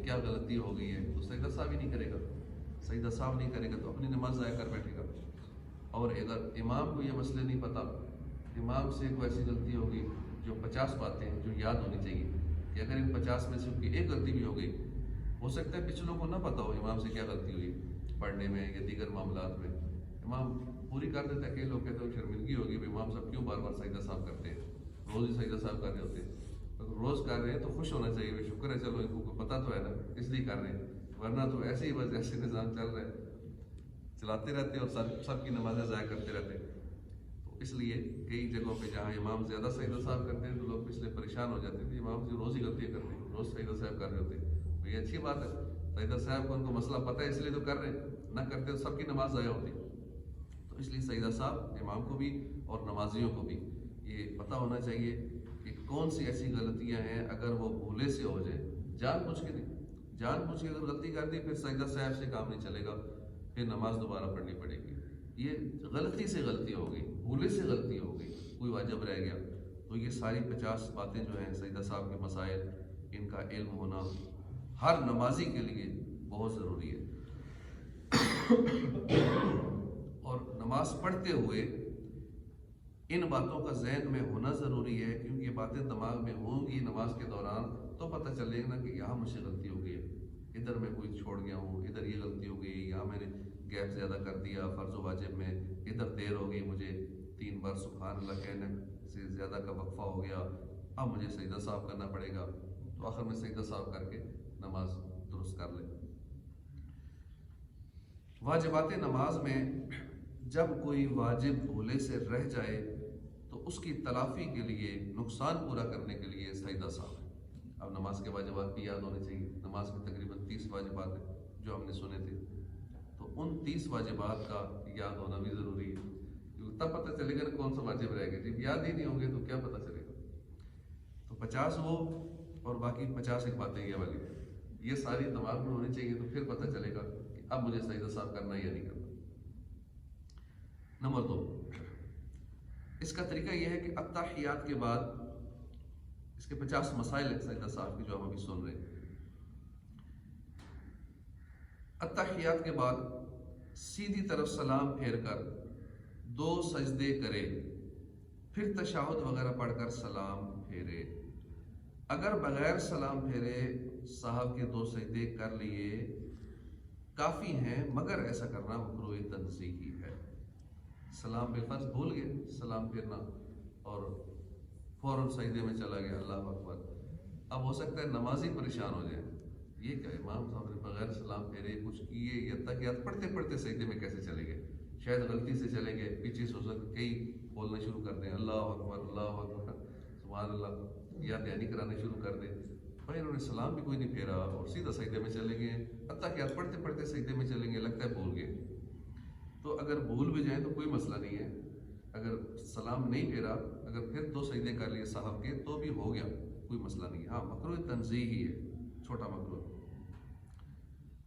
کیا غلطی ہو گئی ہے تو سجدہ سہو ہی نہیں کرے گا. سجدہ سہو نہیں کرے گا تو اپنی نماز ضائع کر بیٹھے گا. اور اگر امام کو یہ مسئلے نہیں پتہ، امام سے کوئی ایسی غلطی ہوگی جو 50 باتیں ہیں جو یاد ہونی چاہیے کہ اگر ان 50 میں سے ان کی ایک غلطی بھی ہو گئی، ہو سکتا ہے پچھلوں کو نہ پتہ ہو امام سے کیا غلطی ہوئی پڑھنے میں یا دیگر معاملات میں، امام پوری کر دیتا ہے. کئی لوگ کہتے ہیں شرمندگی ہوگی امام صاحب کیوں بار بار سجدہ سہو کرتے ہیں، روز ہی سجدہ سہو کر رہے ہوتے ہیں. اگر روز کر رہے ہیں تو خوش ہونا چاہیے، شکر ہے چلو ان کو پتہ تو ہے نا اس لیے کر رہے ہیں، ورنہ تو ایسے ہی بس ایسے نظام چل رہا ہے، چلاتے رہتے ہیں اور سب کی نمازیں ضائع کرتے رہتے ہیں. تو اس لیے کئی جگہوں پہ جہاں امام زیادہ سجدہ سہو کرتے ہیں تو لوگ اس لیے پریشان ہو جاتے ہیں کہ امام سے روز ہی غلطیاں کرتے ہیں، روز سجدہ سہو کر رہے ہوتے ہیں. تو یہ اچھی بات ہے، سجدہ سہو کو ان کو مسئلہ پتہ ہے اس لیے تو کر رہے ہیں، نہ کرتے تو سب کی نماز ضائع ہوتی. تو اس لیے سجدہ سہو امام کو بھی اور نمازیوں کو بھی یہ پتہ ہونا چاہیے کہ کون سی ایسی غلطیاں ہیں اگر وہ بھولے سے ہو جائیں، جان بوجھ کے نہیں. جان بوجھ کے اگر غلطی کر دی پھر سجدہ سہو سے کام نہیں چلے گا، پھر نماز دوبارہ پڑھنی پڑے گی. یہ غلطی سے غلطی ہو گئی، بھولے سے غلطی ہو گئی، کوئی واجب رہ گیا. تو یہ ساری 50 باتیں جو ہیں سجدہ سہو کے مسائل، ان کا علم ہونا ہر نمازی کے لیے بہت ضروری ہے. اور نماز پڑھتے ہوئے ان باتوں کا ذہن میں ہونا ضروری ہے، کیونکہ یہ باتیں دماغ میں ہوں گی نماز کے دوران تو پتہ چلے گا کہ یہاں مجھ سے غلطی ہو گئی ہے، ادھر میں کوئی چھوڑ گیا ہوں، ادھر یہ غلطی ہو گئی، یہاں میں نے گیپ زیادہ کر دیا فرض و واجب میں، ادھر دیر ہو گئی، مجھے 3 بار سبحان اللہ کہنے سے زیادہ کا وقفہ ہو گیا، اب مجھے سجدہ سہو کرنا پڑے گا. تو آخر میں سجدہ سہو کر کے نماز درست کر لیں. واجبات نماز میں جب کوئی واجب بھولے سے رہ جائے تو اس کی تلافی کے لیے، نقصان پورا کرنے کے لیے سجدہ سہو ہے. اب نماز کے واجبات بھی یاد ہونے چاہیے. نماز میں تقریباً 30 واجبات ہیں جو ہم نے سنے تھے، تو ان 30 واجبات کا یاد ہونا بھی ضروری ہے، کیونکہ تب پتہ چلے گا کون سا واجب رہ گیا. جب یاد ہی نہیں ہوں گے تو کیا پتہ چلے گا. تو 50 وہ اور باقی 50 ایک باتیں یہ والی، یہ ساری دماغ میں ہونی چاہیے، تو پھر پتہ چلے گا کہ اب مجھے سجدہ سہو کرنا یا نہیں کرنا. نمبر 2، اس کا طریقہ یہ ہے کہ التحیات کے بعد اس کے 50 مسائل ہیں سجدہ سہو کی جو ہم ابھی سن رہے ہیں. التحیات کے بعد سیدھی طرف سلام پھیر کر 2 سجدے کرے، پھر تشہد وغیرہ پڑھ کر سلام پھیرے. اگر بغیر سلام پھیرے صاحب کے 2 سجدے کر لیے کافی ہیں، مگر ایسا کرنا مکروہ تنزیہی ہے. سلام بالفرض بھول گئے سلام پھیرنا اور فوراً سجدے میں چلا گیا، اللہ اکبر. اب ہو سکتا ہے نمازی پریشان ہو جائے، یہ کہ امام صاحب نے بغیر سلام پھیرے کچھ کیے یا تحیات پڑھتے پڑھتے سجدے میں کیسے چلے گئے، شاید غلطی سے چلے گئے، پیچھے سے ہو سکتا کئی بولنا شروع کر دیں اللہ اکبر سبحان اللہ، یا بیانی کرانے شروع کر دیں. بھائی انہوں نے سلام بھی کوئی نہیں پھیرا اور سیدھا سجدے میں چلے گئے، تحیات پڑھتے پڑھتے سجدے میں چلیں گے، لگتا ہے بھول گئے. تو اگر بھول بھی جائیں تو کوئی مسئلہ نہیں ہے، اگر سلام نہیں پھیرا، اگر پھر 2 سجدے کر لیے صاحب کے تو بھی ہو گیا، کوئی مسئلہ نہیں ہے. ہاں مکروہ تنزیہی ہے، چھوٹا مکروہ.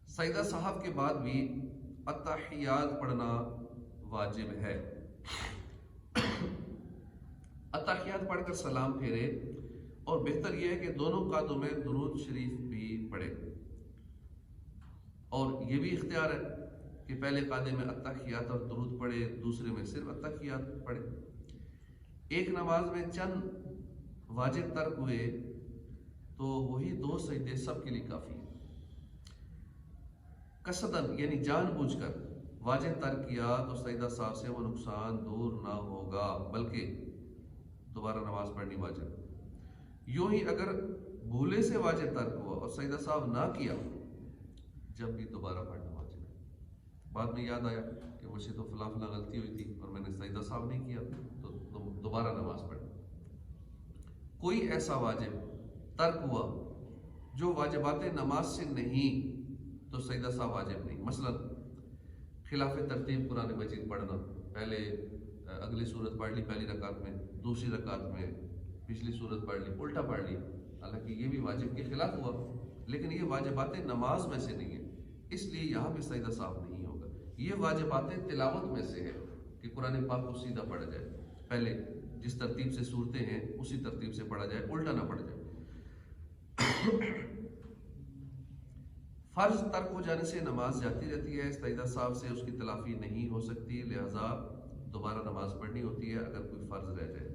سجدہ صاحب کے بعد بھی التحیات پڑھنا واجب ہے. التحیات پڑھ کر سلام پھیرے، اور بہتر یہ ہے کہ دونوں قعدوں میں درود شریف بھی پڑھے. اور یہ بھی اختیار ہے کہ پہلے قعدے میں التحیات اور درود پڑھے، دوسرے میں صرف التحیات پڑھے. ایک نماز میں چند واجب ترک ہوئے تو وہی 2 سجدے سب کے لیے کافی ہیں. قصدن یعنی جان بوجھ کر واجب ترک کیا تو سجدہ سہو سے وہ نقصان دور نہ ہوگا، بلکہ دوبارہ نماز پڑھنی واجب. یوں ہی اگر بھولے سے واجب ترک ہوا اور سجدہ سہو نہ کیا، جب بھی دوبارہ پڑھنا واجب ہے. بعد میں یاد آیا کہ مجھ سے تو فلاں غلطی ہوئی تھی اور میں نے سجدہ سہو نہیں کیا، تو دوبارہ نماز پڑھ. کوئی ایسا واجب ترک ہوا جو واجبات نماز سے نہیں تو سجدہ سہو واجب نہیں. مثلا خلاف ترتیب قرآن مجید پڑھنا، پہلے اگلی صورت پڑھ لی پہلی رکعت میں، دوسری رکعت میں پچھلی صورت پڑھ لی، الٹا پڑھ لی. حالانکہ یہ بھی واجب کے خلاف ہوا، لیکن یہ واجبات نماز میں سے نہیں ہے، اس لیے یہاں بھی سجدہ سہو نہیں ہوگا. یہ واجبات تلاوت میں سے ہے کہ قرآن پاک کو سیدھا پڑھا جائے، پہلے جس ترتیب سے صورتیں ہیں اسی ترتیب سے پڑھا جائے، الٹا نہ پڑھ جائے. فرض ترک ہو جانے سے نماز جاتی رہتی ہے، سجدہ سہو سے اس کی تلافی نہیں ہو سکتی، لہذا دوبارہ نماز پڑھنی ہوتی ہے اگر کوئی فرض رہ جائے۔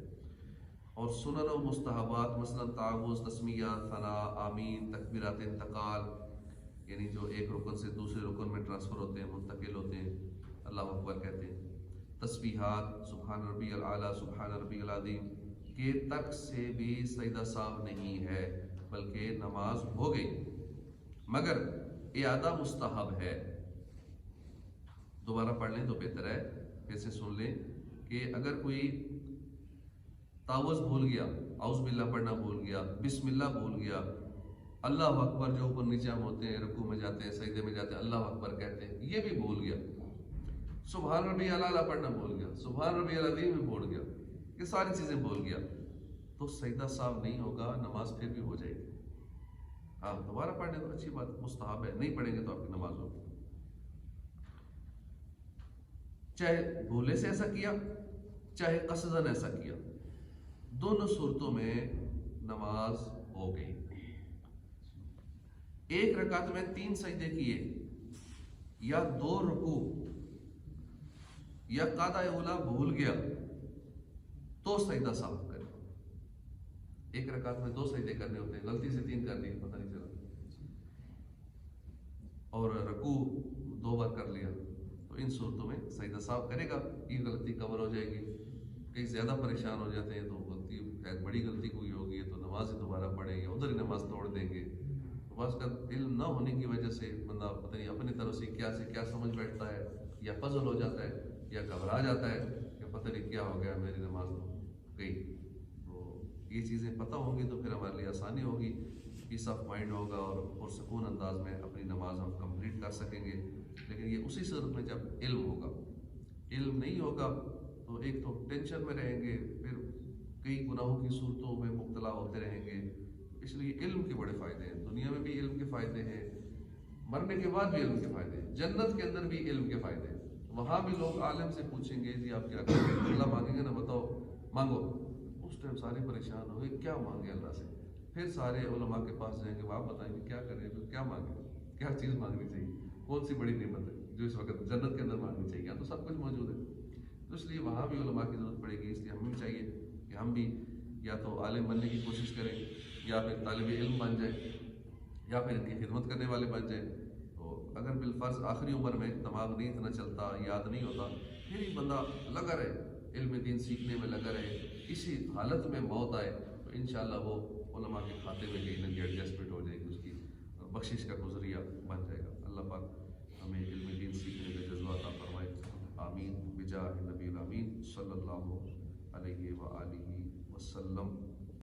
اور سنن و مستحبات مثلا تعوذ، تسمیہ، ثناء، آمین، تکبیرات انتقال، یعنی جو ایک رکن سے دوسرے رکن میں ٹرانسفر ہوتے ہیں، منتقل ہوتے ہیں، اللہ اکبر کہتے ہیں، تسبیحات، سبحان ربی الاعلیٰ، سبحان ربی العظیم کے ترک سے بھی سجدہ سہو نہیں ہے، بلکہ نماز ہو گئی، مگر اعادہ مستحب ہے۔ دوبارہ پڑھ لیں تو بہتر ہے، پھر سے سن لیں کہ اگر کوئی تعوذ بھول گیا، اعوذ باللہ پڑھنا بھول گیا، بسم اللہ بھول گیا، اللہ اکبر جو اوپر نیچے ہم ہوتے ہیں، رکوع میں جاتے ہیں، سجدے میں جاتے ہیں، اللہ اکبر کہتے ہیں، یہ بھی بھول گیا، سبحان ربی الاعلیٰ پڑھنا بھول گیا، سبحان ربی العظیم بھی بھول گیا، یہ ساری چیزیں بھول گیا، تو سجدہ سہو نہیں ہوگا، نماز پھر بھی ہو جائے گی۔ ہاں دوبارہ پڑھنے تو اچھی بات، مستحب ہے، نہیں پڑھیں گے تو آپ کی نماز ہوگی۔ چاہے بھولے سے ایسا کیا، چاہے قصدن ایسا کیا، دونوں صورتوں میں نماز ہو گئی۔ ایک رکعت میں 3 سجدے کیے، یا 2 رکوع، یا قاعدہ اولا بھول گیا تو سجدہ سہو کرے۔ ایک رکعت میں 2 سجدے کرنے ہوتے ہیں، غلطی سے 3 کر لیے، پتہ نہیں چلا، اور رکوع 2 بار کر لیا، تو ان صورتوں میں سجدہ سہو کرے گا، یہ غلطی کور ہو جائے گی۔ کہیں زیادہ پریشان ہو جاتے ہیں تو غلطی بڑی غلطی کوئی ہوگی تو نماز ہی دوبارہ پڑھیں گے، ادھر ہی نماز توڑ دیں گے۔ بعض کا علم نہ ہونے کی وجہ سے بندہ پتہ نہیں اپنی طرف سے کیا سمجھ بیٹھتا ہے، یا پزل ہو جاتا ہے، یا گھبرا جاتا ہے کہ پتہ نہیں کیا ہو گیا، میری نماز تو گئی۔ تو یہ چیزیں پتہ ہوں گی تو پھر ہمارے لیے آسانی ہوگی، پیس آف مائنڈ ہوگا، اور پرسکون انداز میں اپنی نماز ہم کمپلیٹ کر سکیں گے۔ لیکن یہ اسی صورت میں جب علم ہوگا، علم نہیں ہوگا تو ایک تو ٹینشن میں رہیں گے، پھر کئی گناہوں کی صورتوں میں مبتلا ہوتے رہیں گے۔ اس لیے علم کے بڑے فائدے ہیں، دنیا میں بھی علم کے فائدے ہیں، مرنے کے بعد بھی علم کے فائدے ہیں، جنت کے اندر بھی علم کے فائدے ہیں۔ وہاں بھی لوگ عالم سے پوچھیں گے جی آپ کیا کریں گے، اللہ مانگیں گے نا، بتاؤ مانگو، اس ٹائم سارے پریشان ہو گئے کیا مانگے اللہ سے، پھر سارے علماء کے پاس جائیں گے، آپ بتائیں گے کیا کریں، کیا مانگیں، کیا چیز مانگنی چاہیے، کون سی بڑی نعمت ہے جو اس وقت جنت کے اندر مانگنی چاہیے، تو سب کچھ موجود ہے۔ تو اس لیے وہاں بھی علماء کی ضرورت پڑے گی، اس لیے ہمیں بھی چاہیے کہ ہم بھی یا تو عالم بننے کی کوشش کریں، یا پھر طالب علم بن جائیں، یا پھر ان کی خدمت کرنے والے بن جائیں۔ تو اگر بالفرض آخری عمر میں دماغ نہیں اتنا چلتا، یاد نہیں ہوتا، پھر ہی بندہ لگا رہے علم دین سیکھنے میں، لگا رہے، اسی حالت میں موت آئے تو انشاءاللہ وہ علماء کے کھاتے میں کہیں نہ کہیں ایڈجسٹمنٹ ہو جائے گی، اس کی بخشش کا گزریہ بن جائے گا۔ اللہ پاک ہمیں علم دین سیکھنے کا جذبہ عطا فرمائے، آمین بجاہ نبی الامین صلی اللہ علیہ وآلہ وسلم۔